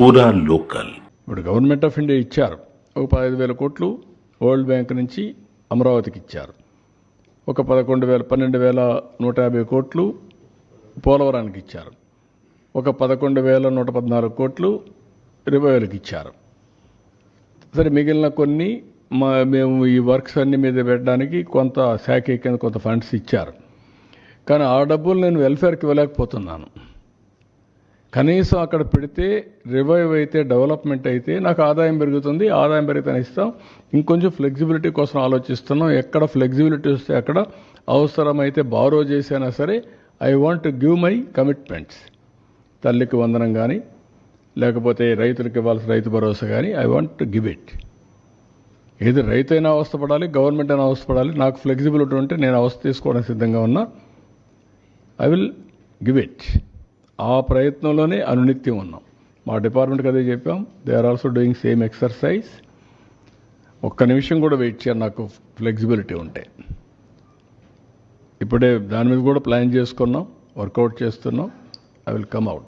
పూరా లోకల్. ఇప్పుడు government of India ఇచ్చారు ఒక 15,000 కోట్లు వరల్డ్ బ్యాంక్ నుంచి అమరావతికి ఇచ్చారు. ఒక 12,150 కోట్లు పోలవరానికి ఇచ్చారు. ఒక 11,114 కోట్లు రివైవల్కి ఇచ్చారు. సరే, మిగిలిన కొన్ని మేము ఈ వర్క్స్ అన్ని మీద పెట్టడానికి కొంత శాఖ కింద కొంత ఫండ్స్ ఇచ్చారు. కానీ ఆ డబ్బులు నేను వెల్ఫేర్కి ఇవ్వలేకపోతున్నాను. కనీసం అక్కడ పెడితే రివైవ్ అయితే, డెవలప్మెంట్ అయితే నాకు ఆదాయం పెరుగుతుంది. ఆదాయం పెరిగితే ఇస్తాం. ఇంకొంచెం ఫ్లెక్సిబిలిటీ కోసం ఆలోచిస్తున్నాం. ఎక్కడ ఫ్లెక్సిబిలిటీ వస్తే అక్కడ అవసరమైతే బారో చేసైనా సరే I want to give my commitments. తల్లికి వందనం కానీ, లేకపోతే రైతులకు ఇవ్వాల్సిన రైతు భరోసా కానీ I want to give it. ఏది రైతైనా అవస్థపడాలి, గవర్నమెంట్ అయినా అవస్థపడాలి. నాకు ఫ్లెక్సిబిలిటీ ఉంటే నేను అవస్థ తీసుకోవడానికి సిద్ధంగా ఉన్నా. I will give it. ఆ ప్రయత్నంలోనే అనునిత్యం ఉన్నాం. మా డిపార్ట్మెంట్కి అదే చెప్పాం. They are also doing same exercise. ఒక్క నిమిషం కూడా వెయిట్ చేయాలి నాకు ఫ్లెక్సిబిలిటీ ఉంటే. ఇప్పుడే దాని మీద కూడా ప్లాన్ చేసుకున్నాం, వర్కౌట్ చేస్తున్నాం. I will come out.